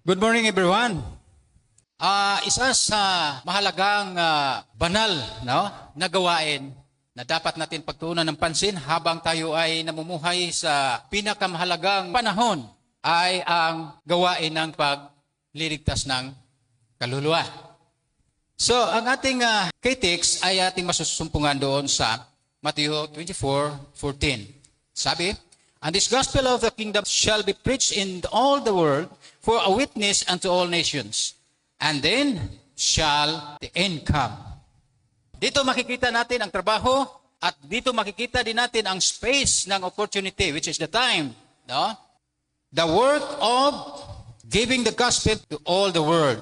Good morning everyone. Isa sa mahalagang banal na gawain na dapat natin pagtuunan ng pansin habang tayo ay namumuhay sa pinakamahalagang panahon ay ang gawain ng pagliligtas ng kaluluwa. So ang ating kay-text ay ating masusumpungan doon sa Matthew 24:14. Sabi, "And this gospel of the kingdom shall be preached in all the world for a witness unto all nations, and then shall the end come." Dito makikita natin ang trabaho at dito makikita din natin ang space ng opportunity, which is the time. No? The work of giving the gospel to all the world.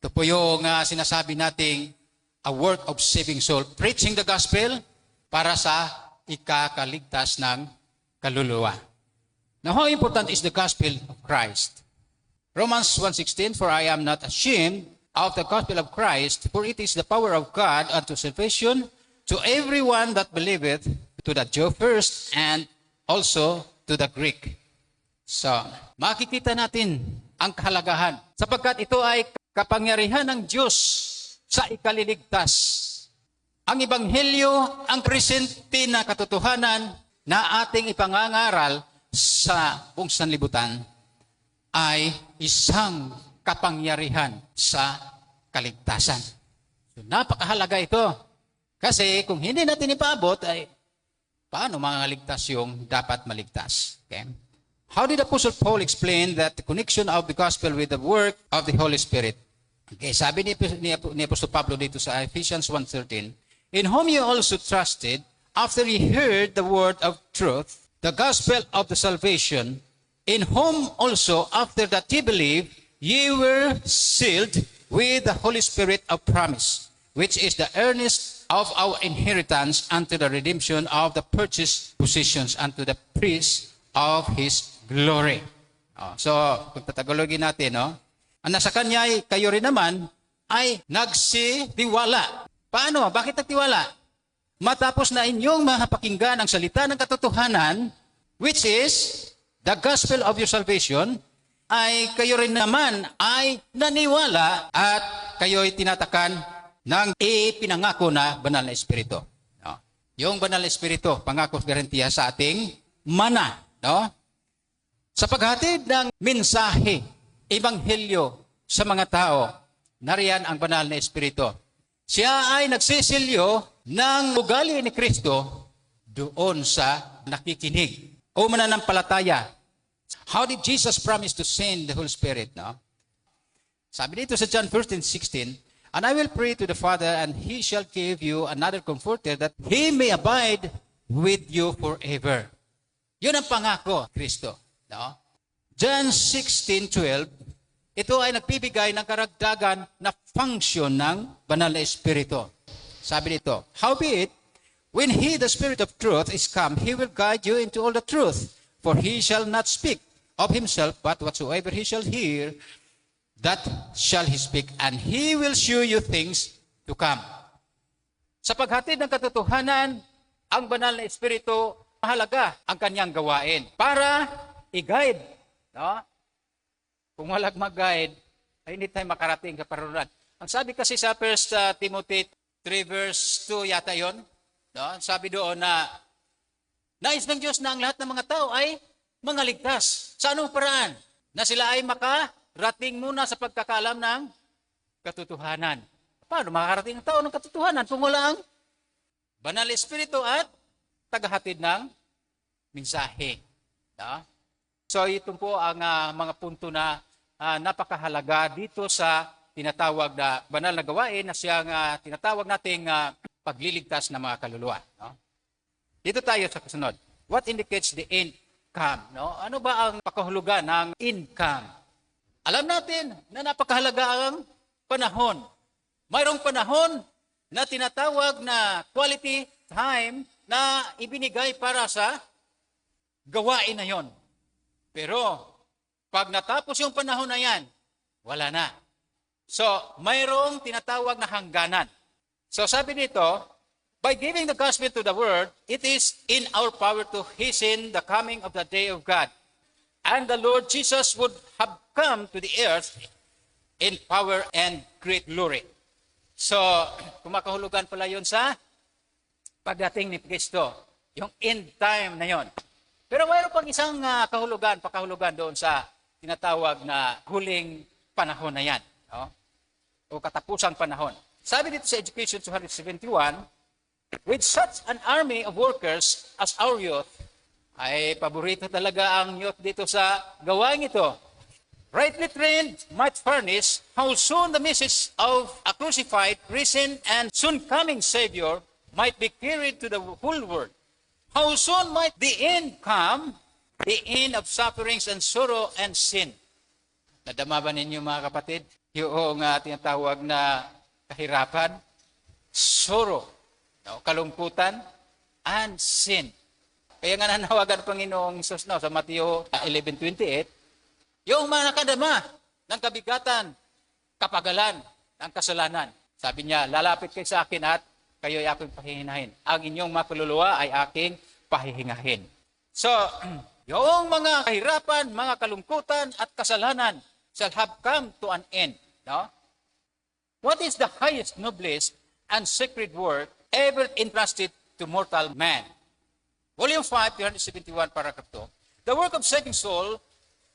Ito po yung sinasabi nating a work of saving soul. Preaching the gospel para sa ikakaligtas ng kaluluwa. Now, how important is the gospel of Christ? Romans 1:16, "For I am not ashamed of the gospel of Christ, for it is the power of God unto salvation to everyone that believeth, to the Jew first, and also to the Greek." So, makikita natin ang kahalagahan, sapagkat ito ay kapangyarihan ng Diyos sa ikaliligtas. Ang Ebanghelyo, ang presente na katotohanan na ating ipangangaral sa buong sanlibutan ay isang kapangyarihan sa kaligtasan. So, napakahalaga ito. Kasi kung hindi natin ipaabot, ay paano makaligtas yung dapat maligtas? Okay? How did Apostle Paul explain that the connection of the gospel with the work of the Holy Spirit? Okay, sabi ni Apostle Pablo dito sa Ephesians 1:13, "In whom you also trusted, after ye heard the word of truth, the gospel of the salvation, in whom also, after that ye believed, ye were sealed with the Holy Spirit of promise, which is the earnest of our inheritance unto the redemption of the purchased possessions unto the praise of His glory." So, kung tatagalogin natin, ang nasa Kanya ay kayo rin naman ay nagsidiwala. Paano? Bakit nagtiwala? Matapos na inyong mapakinggan ang salita ng katotohanan, which is the gospel of your salvation, ay kayo rin naman ay naniwala at kayo'y tinatakan ng ipinangako na banal na Espiritu. No? Yung banal na Espiritu, pangako garantiya sa ating mana. No? Sa paghatid ng mensahe, ebanghelyo sa mga tao, nariyan ang banal na Espiritu. Siya ay nagsisilyo ng ugali ni Kristo doon sa nakikinig o mananampalataya. How did Jesus promise to send the Holy Spirit? No? Sabi dito sa John 14:16, "And I will pray to the Father, and He shall give you another comforter, that He may abide with you forever." Yun ang pangako, Kristo. No? John 16:12, ito ay nagbibigay ng karagdagan na function ng banal na Espiritu. Sabi dito, "Howbeit, when He, the Spirit of truth, is come, He will guide you into all the truth. For He shall not speak of Himself, but whatsoever He shall hear, that shall He speak, and He will show you things to come." Sa paghatid ng katotohanan, ang banal na Espiritu, mahalaga ang kanyang gawain para i-guide. No? Kung walang mag-guide, ay hindi tayo makarating sa kaparunan. Ang sabi kasi sa 1 Timothy 3:2 yata yon, no? Sabi doon na nais ng Diyos na ang lahat ng mga tao ay mangaligtas. Sa anong paraan? Na sila ay makarating muna sa pagkakalam ng katotohanan. Paano makarating ang tao ng katotohanan kung wala ang banal na Espiritu at tagahatid ng mensahe? No? So ito po ang mga punto na napakahalaga dito sa tinatawag na banal na gawain na siyang tinatawag nating pagliligtas ng mga kaluluwa. No? Dito tayo sa kasunod. What indicates the end come? No? Ano ba ang pakahulugan ng end come? Alam natin na napakahalaga ang panahon. Mayroong panahon na tinatawag na quality time na ibinigay para sa gawain na yon. Pero, pag natapos yung panahon na yan, wala na. So, mayroong tinatawag na hangganan. So, sabi dito, by giving the gospel to the world, it is in our power to hasten the coming of the day of God. And the Lord Jesus would have come to the earth in power and great glory. So, kumakahulugan pala yun sa pagdating ni Kristo. Yung end time na yon. Pero mayroon pang isang pakahulugan doon sa tinatawag na huling panahon na yan. No? O katapusang panahon. Sabi dito sa Education 271, with such an army of workers as our youth, ay paborito talaga ang youth dito sa gawain ito. Rightly trained might furnish how soon the message of a crucified, risen, and soon coming Savior might be carried to the whole world. How soon might the end come, the end of sufferings and sorrow and sin? Nadama ba ninyo mga kapatid? Yung tinatawag na kahirapan, sorrow, no? Kalungkutan, and sin. Kaya nga nanawagan ng Panginoong Hesus sa Mateo 11:28, yung mga nakadama ng kabigatan, kapagalan, ng kasalanan. Sabi niya, lalapit kayo sa akin at kayo ay aking pahihinahin. Ang inyong mga kaluluwa ay aking pahihingahin. So, yung mga kahirapan, mga kalungkutan at kasalanan shall have come to an end. No? What is the highest, noblest, and sacred work ever entrusted to mortal man? Volume 5, 371, paragraph 2. The work of saving soul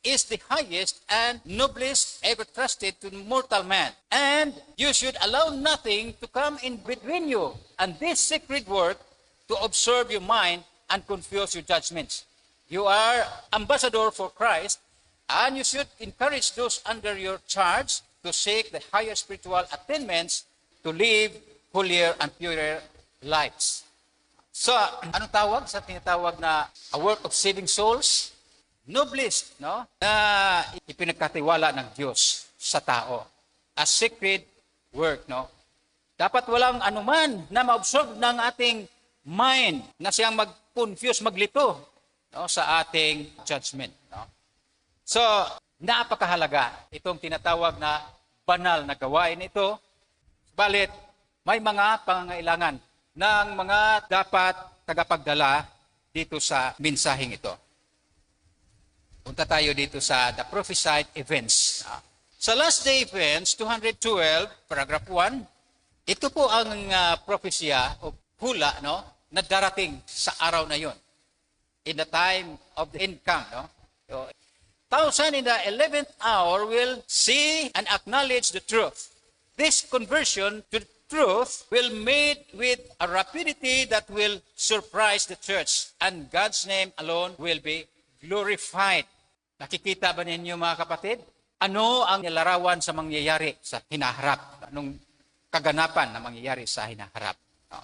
is the highest and noblest ever trusted to mortal man. And you should allow nothing to come in between you and this sacred work to observe your mind and confuse your judgments. You are ambassador for Christ, and you should encourage those under your charge to seek the higher spiritual attainments to live holier and purer lives. So, anong tawag sa tinatawag na a work of saving souls? Noblest, no? Na ipinagkatiwala ng Diyos sa tao. A sacred work, no? Dapat walang anuman na ma-absorb ng ating mind na siyang mag-confuse, maglito, no? Sa ating judgment, no? So, napakahalaga itong tinatawag na banal na gawain ito. Balit, may mga pangangailangan ng mga dapat tagapagdala dito sa mensaheng ito. Punta tayo dito sa the prophesied events. Sa last day events, 212, paragraph 1, ito po ang propesya o hula, no, na darating sa araw na yon. In the time of the end come, no? So, 1,000 in the 11th hour will see and acknowledge the truth. This conversion to the truth will made with a rapidity that will surprise the church, and God's name alone will be glorified. Nakikita ba ninyo mga kapatid? Ano ang nilarawan sa mangyayari sa hinaharap? Anong kaganapan na mangyayari sa hinaharap? No?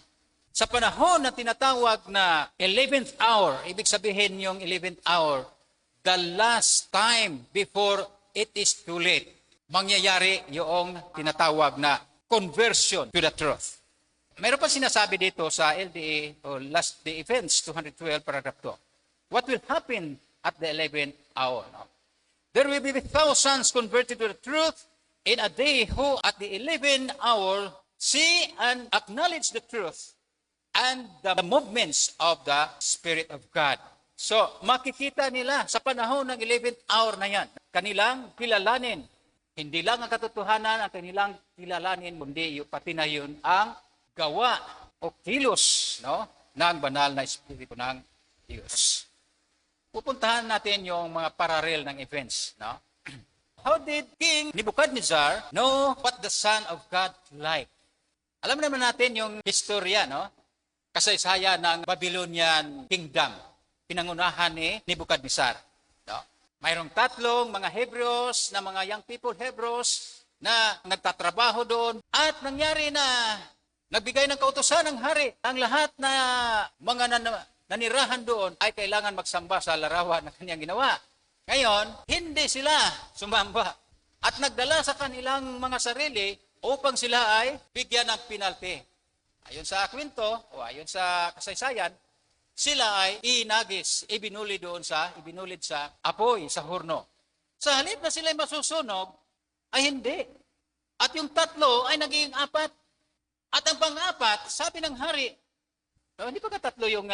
Sa panahon na tinatawag na 11th hour, ibig sabihin yung 11th hour, the last time before it is too late, mangyayari yung tinatawag na conversion to the truth. Mayroon pa sinasabi dito sa LDA o Last Day Events 212 paragraph 2. What will happen at the 11th hour? No? There will be thousands converted to the truth in a day who at the 11th hour see and acknowledge the truth and the movements of the Spirit of God. So, makikita nila sa panahon ng 11th hour na yan, kanilang kilalanin. Hindi lang ang katotohanan ang kanilang kilalanin, kundi pati na yun ang gawa o kilos, no, ng banal na Espiritu ng Diyos. Pupuntahan natin yung mga parallel ng events. No? How did King Nebuchadnezzar know what the Son of God like? Alam naman natin yung historia, no? Kasaysayan ng Babylonian Kingdom. Pinangunahan ni Nebuchadnezzar. No? Mayroong tatlong mga Hebrews na mga young people Hebrews na nagtatrabaho doon. At nangyari na nagbigay ng kautusan ng hari. Ang lahat na mga nanirahan doon ay kailangan magsamba sa larawan na kanyang ginawa. Ngayon, hindi sila sumamba at nagdala sa kanilang mga sarili upang sila ay bigyan ng penalty. Ayon sa kwento o ayon sa kasaysayan, sila ay inagis, ibinulid sa apoy, sa horno. Sa halip na sila ay masusunog, ay hindi. At yung tatlo ay naging apat. At ang pang-apat, sabi ng hari, no, hindi pa tatlo yung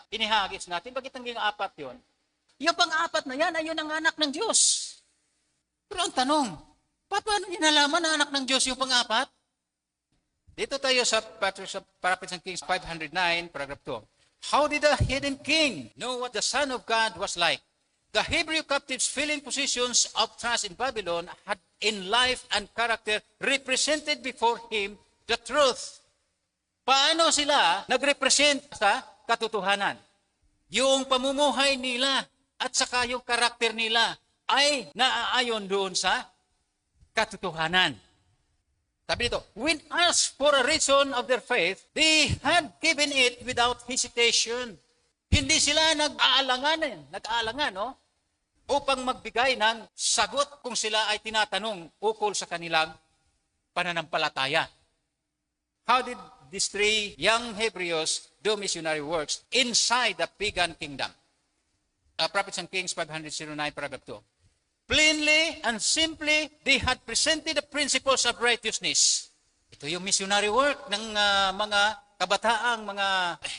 inihagis natin, bakit naging apat yun? Yung pang-apat na yan ay yun ang anak ng Diyos. Pero ang tanong, paano niya nalaman na anak ng Diyos yung pang-apat? Dito tayo sa Prophets and Kings 509, paragraph 2. How did the hidden king know what the Son of God was like? The Hebrew captives filling positions of trust in Babylon had in life and character represented before him the truth. Paano sila nagrepresent sa katotohanan? Yung pamumuhay nila at saka yung karakter nila ay naaayon doon sa katotohanan. Sabi dito, when asked for a reason of their faith, they had given it without hesitation. Hindi sila nag-aalangan, no? Upang magbigay ng sagot kung sila ay tinatanong ukol sa kanilang pananampalataya. How did these three young Hebrews do missionary works inside the pagan kingdom? Prophets and Kings 509, paragraph 2. Plainly and simply, they had presented the principles of righteousness. Ito yung missionary work ng mga kabataang mga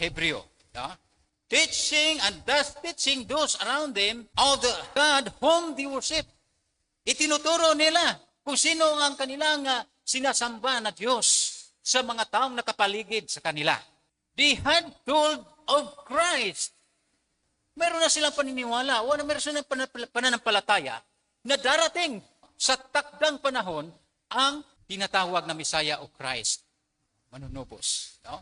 Hebreo. No? Teaching and thus teaching those around them of the God whom they worship. Itinuturo nila kung sino ang kanilang sinasamba na Diyos sa mga taong nakapaligid sa kanila. They had told of Christ. Meron na silang paniniwala, meron silang pananampalataya na darating sa takdang panahon ang tinatawag na Messiah o Christ. Manunubos. No?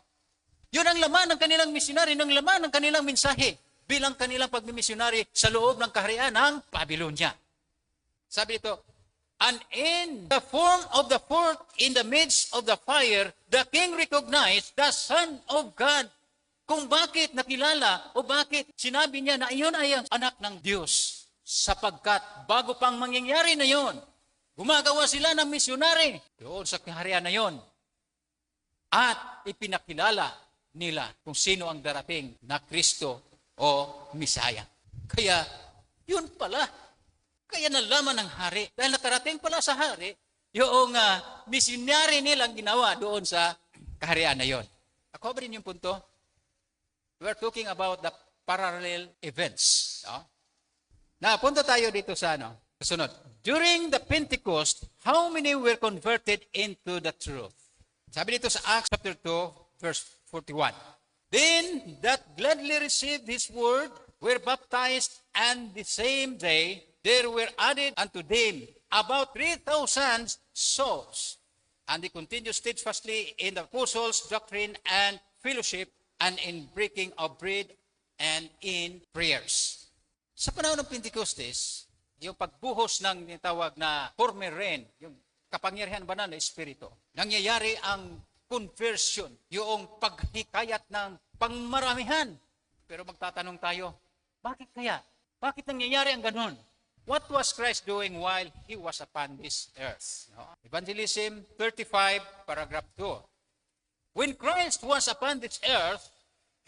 Yun ang laman ng kanilang misyonary, ng laman ng kanilang mensahe bilang kanilang pagmimisyonary sa loob ng kaharian ng Babylonia. Sabi ito, and in the form of the fourth in the midst of the fire, the king recognized the Son of God. Kung bakit nakilala o bakit sinabi niya na iyon ay ang anak ng Diyos. Sapagkat bago pang mangyayari na yon, gumagawa sila ng misyonary doon sa kaharian na yon. At ipinakilala nila kung sino ang darating na Kristo o Misaya. Kaya, yun pala. Kaya nalaman ng hari. Dahil nakarating pala sa hari, yung misyonary nilang ginawa doon sa kaharian na yon. Ako ba rin yung punto? We're talking about the parallel events. No? Punta tayo dito sa sunod. During the Pentecost, how many were converted into the truth? Sabi dito sa Acts chapter 2, verse 41. Then that gladly received his word were baptized, and the same day there were added unto them about 3,000 souls. And they continued steadfastly in the apostles' doctrine and fellowship, and in breaking of bread and in prayers. Sa panahon ng Pentecostes, yung pagbuhos ng tinatawag na former rain, yung kapangyarihan banal na Espiritu, nangyayari ang conversion, yung paghikayat ng pangmaramihan. Pero magtatanong tayo, bakit kaya? Bakit nangyayari ang ganun? What was Christ doing while He was upon this earth? No? Evangelism 35, paragraph 2. When Christ was upon this earth,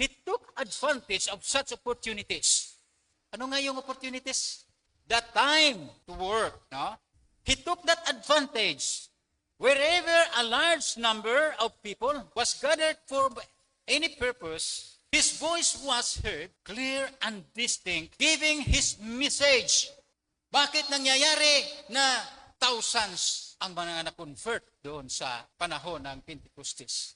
He took advantage of such opportunities. Ano nga yung opportunities? The time to work. No? He took that advantage. Wherever a large number of people was gathered for any purpose, His voice was heard, clear and distinct, giving His message. Bakit nangyayari na thousands ang mga na-convert doon sa panahon ng Pentecostes?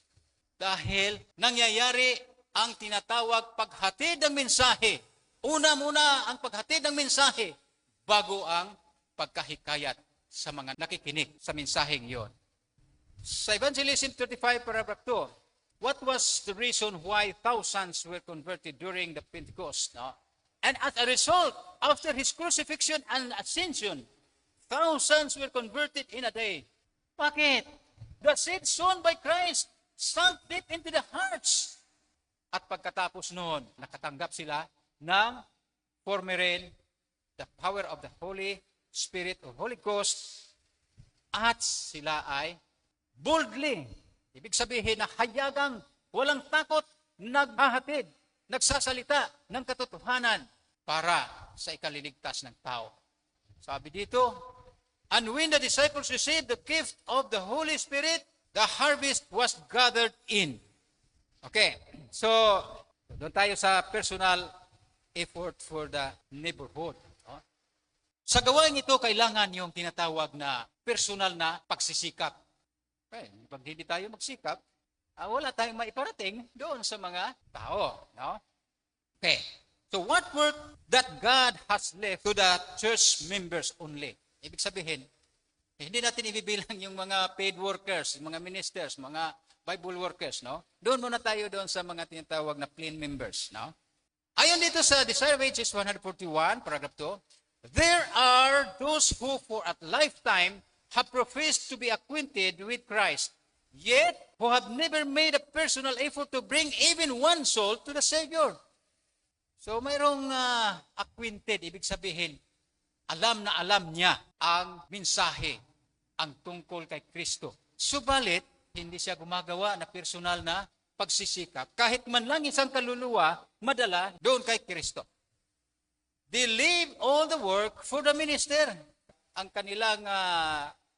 Dahil nangyayari ang tinatawag paghatid ng mensahe. Una muna ang paghatid ng mensahe bago ang pagkahikayat sa mga nakikinig sa mensaheng yon. Sa Evangelism 35, paragraph 2, what was the reason why thousands were converted during the Pentecost? No? And as a result, after His crucifixion and ascension, thousands were converted in a day. Bakit? The seed sown by Christ sunk deep into the hearts. At pagkatapos noon, nakatanggap sila ng formerin, the power of the Holy Spirit or Holy Ghost, at sila ay boldly, ibig sabihin na hayagang, walang takot, naghahatid, nagsasalita ng katotohanan para sa ikaliligtas ng tao. Sabi dito, and when the disciples received the gift of the Holy Spirit, the harvest was gathered in. Okay, so doon tayo sa personal effort for the neighborhood. No? Sa gawain ito, kailangan yung tinatawag na personal na pagsisikap. Pag hindi tayo magsikap, wala tayong maiparating doon sa mga tao. No? Okay. So what work that God has left to the church members only? Ibig sabihin, hindi natin ibibilang yung mga paid workers, mga ministers, mga Bible workers, no? Doon muna tayo doon sa mga tinatawag na plain members, no? Ayon dito sa Desire of Ages 141, paragraph 2, there are those who for a lifetime have professed to be acquainted with Christ, yet who have never made a personal effort to bring even one soul to the Savior. So mayroong acquainted, ibig sabihin, alam na alam niya ang mensahe, ang tungkol kay Kristo. Subalit, hindi siya gumagawa na personal na pagsisikap, kahit man lang isang kaluluwa, madala doon kay Kristo. They leave all the work for the minister. Ang kanilang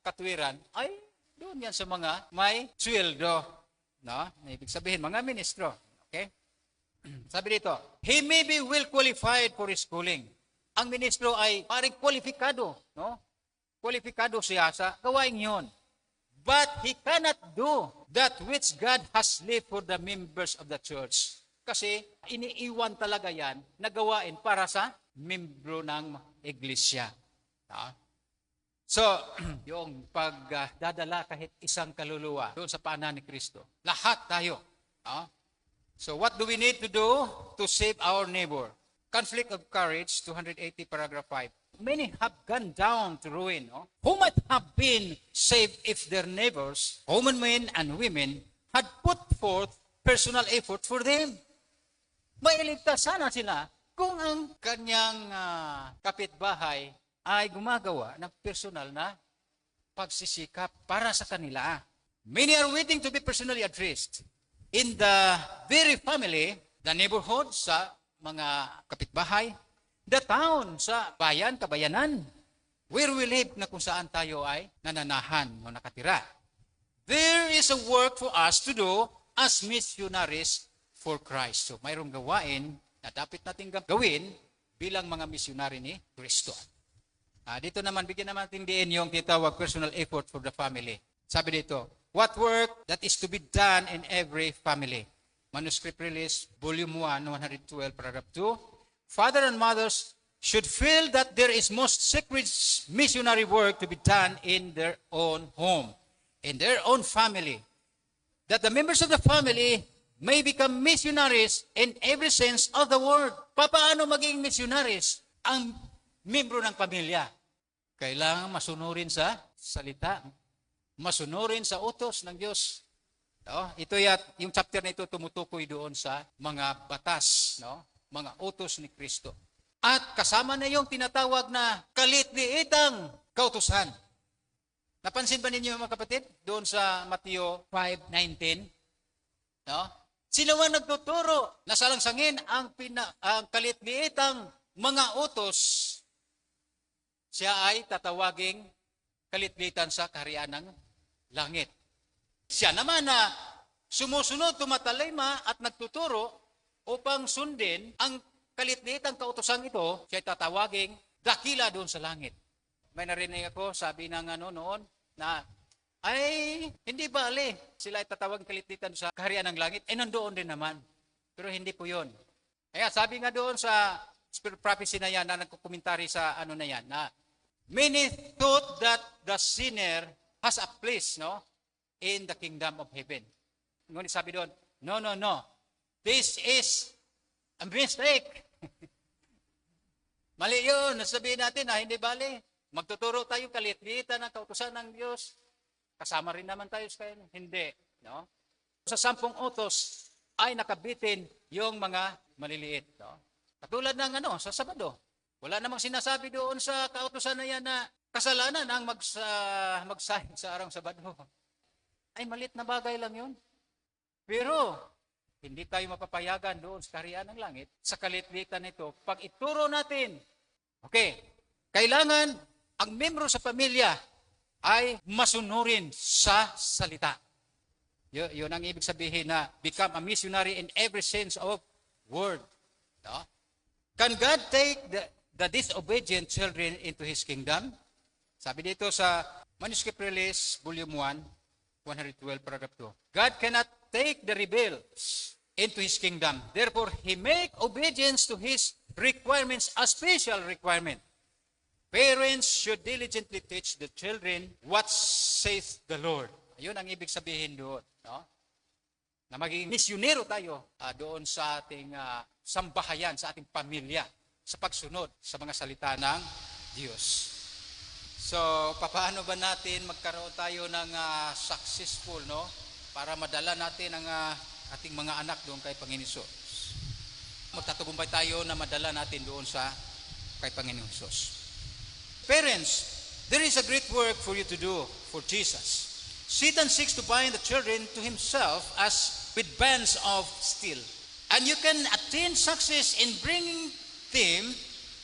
katwiran ay doon yan sa mga may sweldo. No? Ibig sabihin, mga ministro. Okay? Sabi dito, he may be well qualified for his calling. Ang ministro ay parang kwalifikado, no? Kwalifikado siya sa gawain yon. But he cannot do that which God has left for the members of the church. Kasi iniiwan talaga yan na gawain para sa membro ng iglesia. No? So, yung pagdadala kahit isang kaluluwa doon sa paanan ni Kristo. Lahat tayo. No? So what do we need to do to save our neighbor? Conflict of Courage, 280, paragraph 5. Many have gone down to ruin, no? Who might have been saved if their neighbors, common men and women, had put forth personal effort for them. Mailigtas sana sila kung ang kanyang kapitbahay ay gumagawa ng personal na pagsisikap para sa kanila. Many are waiting to be personally addressed. In the very family, the neighborhood, sa mga kapitbahay, the town, sa bayan, kabayanan, where we live na kung saan tayo ay nananahan o nakatira. There is a work for us to do as missionaries for Christ. So mayroong gawain na dapat natin gawin bilang mga misyonary ni Kristo. Dito naman, bigyan naman natin din yung tinatawag personal effort for the family. Sabi dito, what work that is to be done in every family? Manuscript Release, Volume 1, 112, paragraph 2. Father and mothers should feel that there is most sacred missionary work to be done in their own home, in their own family. That the members of the family may become missionaries in every sense of the word. Paano maging missionaries ang membro ng pamilya? Kailangan masunurin sa salita, masunurin sa utos ng Diyos. No? Ito yung chapter na ito tumutukoy doon sa mga batas, no? Mga utos ni Kristo. At kasama na yung tinatawag na kalit-liitang kautusan. Napansin ba ninyo mga kapatid? Doon sa Mateo 5:19, no? Sino man nagtuturo na salangsangin ang kalit-liitang mga utos, siya ay tatawaging kalit-liitan sa kaharian ng langit. Siya naman na sumusunod, tumatalima at nagtuturo upang sundin ang kalit-liitang kautusang ito, siya ay tatawaging dakila doon sa langit. May narinig ako, sabi ng noon, na ay hindi bali, sila ay tatawaging kalit-liitan sa kaharian ng langit, nandoon din naman. Pero hindi po yun. Kaya sabi nga doon sa Spirit Prophecy na yan, na nagkukomentary sa na yan, na many thought that the sinner has a place, no, in the kingdom of heaven. Ngunit sabi doon, no. This is a mistake. Mali yun. Nasabihin natin na hindi bali. Magtuturo tayo kalit-liitan ng kautusan ng Diyos. Kasama rin naman tayo sa kanya. Hindi. No? Sa 10 utos ay nakabitin yung mga maliliit. No? Katulad ng sa Sabado. Wala namang sinasabi doon sa kautusan na yan na kasalanan ang magsahid sa araw Sabado. Ay malit na bagay lang yun. Pero hindi tayo mapapayagan doon sa kaharian ng langit sa kalit-liitan nito. Pag ituro natin, kailangan ang membro sa pamilya ay masunurin sa salita. Yun ang ibig sabihin na become a missionary in every sense of word. No? Can God take the disobedient children into His kingdom? Sabi dito sa Manuscript Release, Volume 1, 112, paragraph 2. God cannot take the rebels into His kingdom. Therefore, He make obedience to His requirements a special requirement. Parents should diligently teach the children what saith the Lord. Ayun ang ibig sabihin doon. No? Na maging misyonero tayo doon sa ating sambahayan, sa ating pamilya, sa pagsunod sa mga salita ng Diyos. So, paano ba natin magkaroon tayo ng successful, no? Para madala natin ang ating mga anak doon kay Panginoon Hesus. Magtatagumpay tayo na madala natin doon sa kay Panginoon Hesus. Parents, there is a great work for you to do for Jesus. Satan seeks to bind the children to himself as with bands of steel. And you can attain success in bringing them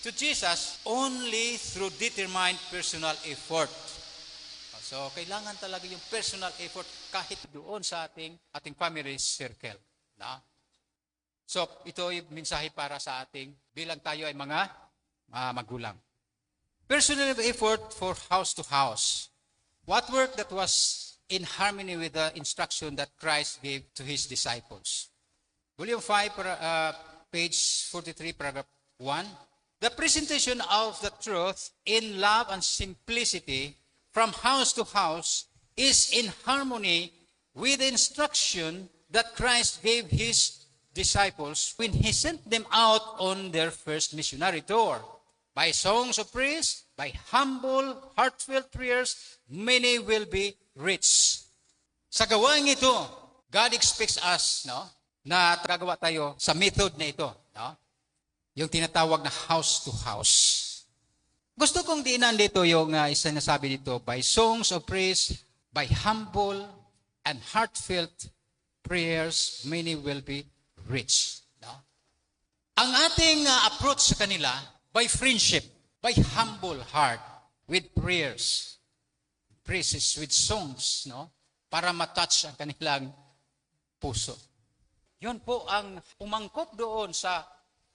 to Jesus only through determined personal effort. So, kailangan talaga yung personal effort kahit doon sa ating family circle. Na? So, ito yung mensahe para sa ating bilang tayo ay mga magulang. Personal effort for house to house. What work that was in harmony with the instruction that Christ gave to His disciples. Volume 5, page 43, paragraph 1. The presentation of the truth in love and simplicity from house to house is in harmony with the instruction that Christ gave His disciples when He sent them out on their first missionary tour. By songs of praise, by humble, heartfelt prayers, many will be rich. Sa gawain ito, God expects us, no, na gagawa tayo sa method na ito, no? Yung tinatawag na house to house. Gusto kong diinan dito yung isa na sabi dito, by songs of praise, by humble and heartfelt prayers, many will be rich. No? Ang ating approach sa kanila, by friendship, by humble heart, with prayers, praises, with songs, no? Para matouch ang kanilang puso. Yun po ang umangkop doon sa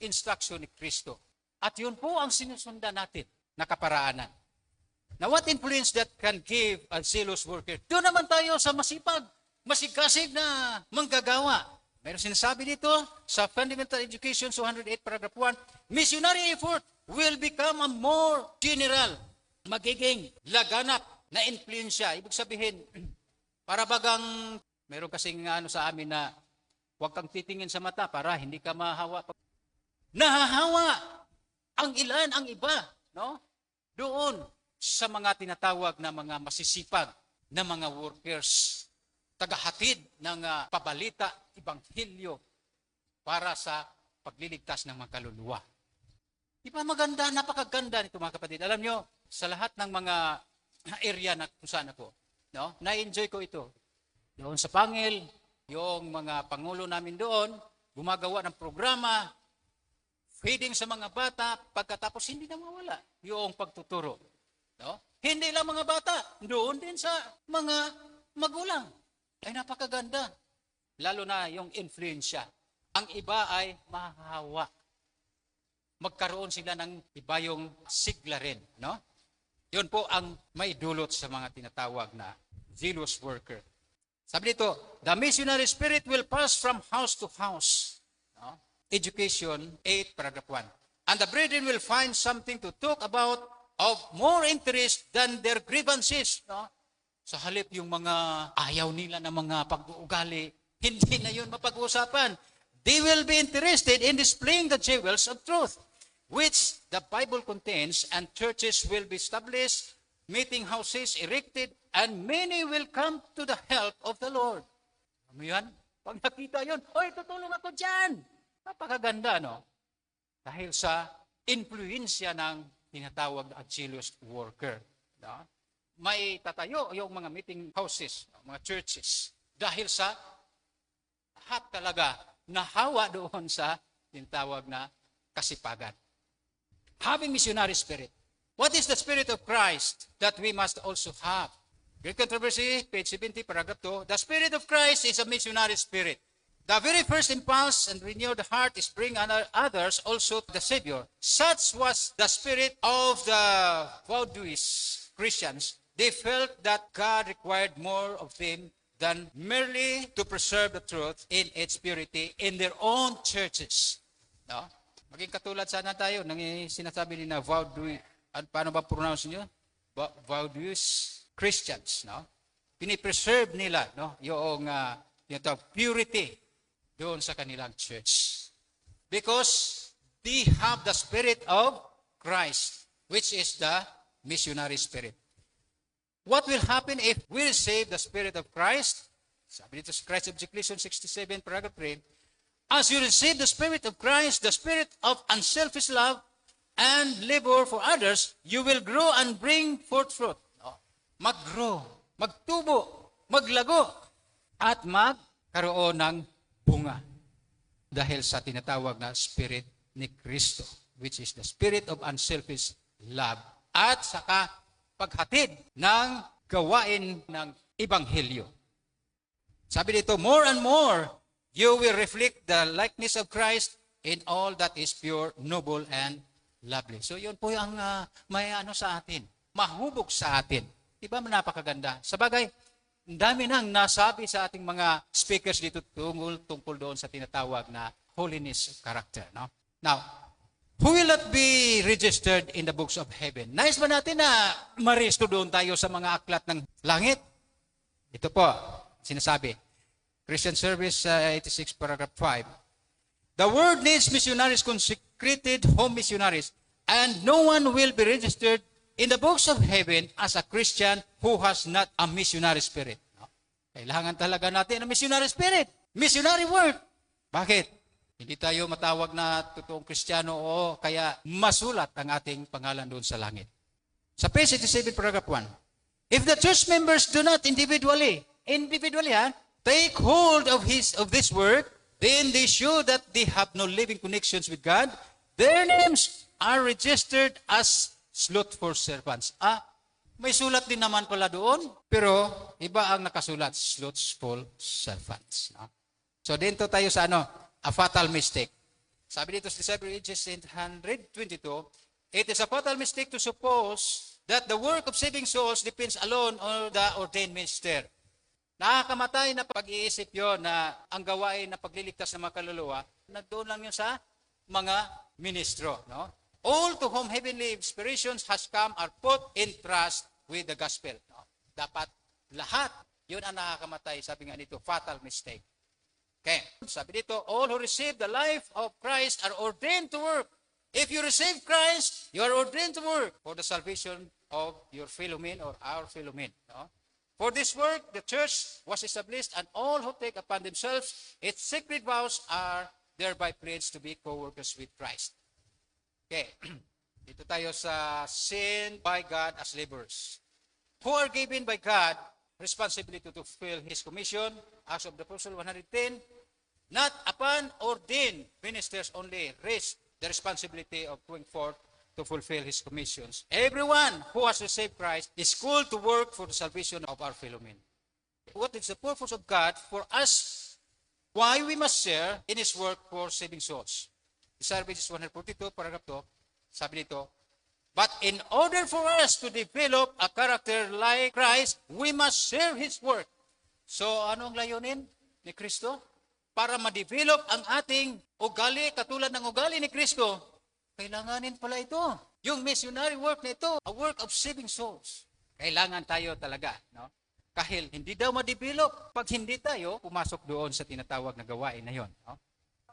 instruction ni Kristo. At yun po ang sinusundan natin na kaparaanan. Now, what influence that can give a zealous worker? Doon naman tayo sa masipag, masigasig na manggagawa. Meron sinasabi dito sa Fundamental Education 208 paragraph 1, missionary effort will become a more general, magiging laganap na influensya. Ibig sabihin, para bagang, meron kasing sa amin na huwag kang titingin sa mata para hindi ka mahawa. Nahahawa ang ilan, ang iba, no? Doon sa mga tinatawag na mga masisipag na mga workers, tagahatid ng pabalita, ibanghilyo para sa pagliligtas ng mga kaluluwa. Di ba maganda, napakaganda nito mga kapatid. Alam nyo, sa lahat ng mga area na kung saan ako, no? Na-enjoy ko ito. Doon sa Pangil, yung mga pangulo namin doon, gumagawa ng programa, feeding sa mga bata, pagkatapos hindi na mawala yung pagtuturo. No? Hindi lang mga bata, doon din sa mga magulang. Ay napakaganda. Lalo na yung influensya. Ang iba ay mahahawa. Magkaroon sila ng iba yung sigla rin. No? Yun po ang may dulot sa mga tinatawag na zealous worker. Sabi dito, the missionary spirit will pass from house to house. No? Education 8, paragraph 1. And the brethren will find something to talk about of more interest than their grievances. No? Sa halip yung mga ayaw nila na mga pag-uugali, hindi na yun mapag-uusapan. They will be interested in displaying the jewels of truth, which the Bible contains, and churches will be established, meeting houses erected, and many will come to the help of the Lord. Ano yan? Pag nakita yun, oy, tutulong ako dyan. Napakaganda, no? Dahil sa influensya ng tinatawag na zealous worker. No? May tatayo yung mga meeting houses, mga churches, dahil sa lahat talaga nahawa doon sa tinatawag na kasipagan. Having missionary spirit. What is the spirit of Christ that we must also have? Great Controversy, page 70, paragraph 2. The spirit of Christ is a missionary spirit. The very first impulse and renewed heart is bring others also to the Savior. Such was the spirit of the Vaudois Christians. They felt that God required more of them than merely to preserve the truth in its purity in their own churches. No? Maging katulad sana tayo ng sinasabi ni na Vaudois. Paano ba pronounce niyo? Vaudois Christians. No? Pinipreserve nila no? yung purity doon sa kanilang church. Because they have the spirit of Christ, which is the missionary spirit. What will happen if we receive the spirit of Christ? Sabi dito sa Christ Object Lesson 67, paragraph 3, as you receive the spirit of Christ, the spirit of unselfish love and labor for others, you will grow and bring forth fruit. Mag-grow, magtubo, maglago, at magkaroon ng bunga dahil sa tinatawag na spirit ni Kristo, which is the spirit of unselfish love at saka paghatid ng gawain ng Ebanghelyo. Sabi dito, more and more, you will reflect the likeness of Christ in all that is pure, noble, and lovely. So yun po yung may sa atin, mahubog sa atin. Diba napakaganda? Sabagay, ang dami nang nasabi sa ating mga speakers dito tungkol doon sa tinatawag na holiness of character. No? Now, who will not be registered in the books of heaven? Nais ba natin na maristo doon tayo sa mga aklat ng langit? Ito po, sinasabi. Christian Service 86, paragraph 5. The world needs missionaries, consecrated home missionaries, and no one will be registered in the books of heaven as a Christian who has not a missionary spirit. Kailangan talaga natin ang missionary spirit. Missionary work. Bakit? Hindi tayo matawag na totoong Kristiyano o kaya masulat ang ating pangalan doon sa langit. Sa page 87, paragraph 1. If the church members do not individually take hold of this work, then they show that they have no living connections with God. Their names are registered as slothful servants. May sulat din naman pala doon, pero iba ang nakasulat, slothful servants. No? So dito tayo sa a fatal mistake. Sabi dito sa December 822, it is a fatal mistake to suppose that the work of saving souls depends alone on the ordained minister. Nakakamatay na pag-iisip yon na ang gawain na pagliligtas ng mga kaluluwa, nagdoon lang yun sa mga ministro. No? All to whom heavenly inspirations has come are put in trust with the gospel. No? Dapat lahat, yun ang nakakamatay. Sabi nga dito, fatal mistake. Okay. Sabi dito, all who receive the life of Christ are ordained to work. If you receive Christ, you are ordained to work for the salvation of your fellow men or our fellow men. No? For this work, the church was established, and all who take upon themselves its sacred vows are thereby pledged to be co-workers with Christ. Okay, dito tayo sa sin by God as laborers. Who are given by God responsibility to fulfill His commission, as of the Apostle 110, not upon ordained ministers only rest the responsibility of going forth to fulfill His commissions. Everyone who has received Christ is called to work for the salvation of our fellow men. What is the purpose of God for us? Why we must share in His work for saving souls? Isaiah 142, paragraph 2, sabi dito, but in order for us to develop a character like Christ, we must share His work. So, anong layunin ni Kristo? Para ma-develop ang ating ugali, katulad ng ugali ni Kristo, kailanganin pala ito. Yung missionary work na ito, a work of saving souls. Kailangan tayo talaga, no? Kahit hindi daw ma-develop, pag hindi tayo pumasok doon sa tinatawag na gawain na yon, no?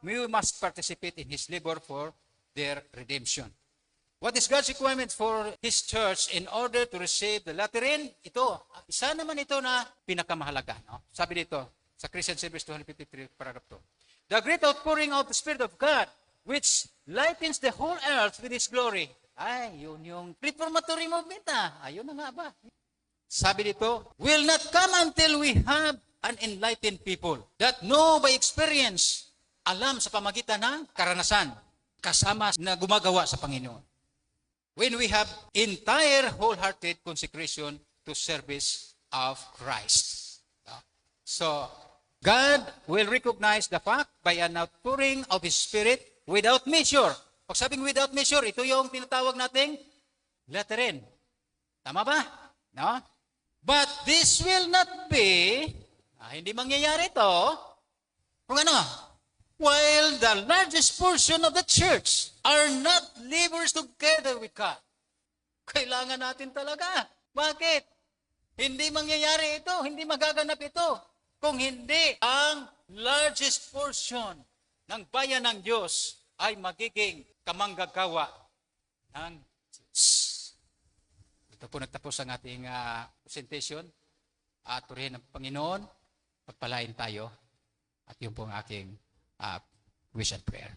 We must participate in His labor for their redemption. What is God's requirement for His church in order to receive the latter end? Ito, isa naman ito na pinakamahalaga. No? Sabi dito, sa Christian Service 253, paragraph 2. The great outpouring of the Spirit of God, which lightens the whole earth with His glory. Ay, yun yung reformatory movement Ayun na nga ba? Sabi dito, will not come until we have an enlightened people that know by experience, alam sa pamagitan ng karanasan, kasama na gumagawa sa Panginoon. When we have entire wholehearted consecration to service of Christ. So, God will recognize the fact by an outpouring of His Spirit without measure. Pag sabing without measure, ito yung tinatawag nating letterin. Tama ba? No? But this will not be, hindi mangyayari ito, kung ano? While the largest portion of the church are not laborers together with God. Kailangan natin talaga. Bakit? Hindi mangyayari ito, hindi magaganap ito, kung hindi ang largest portion ng bayan ng Diyos ay magiging kamanggagawa ng Diyos. Ito po nagtapos ang ating presentation. At purihin ng Panginoon, pagpalain tayo. At yun po ang aking wish and prayer.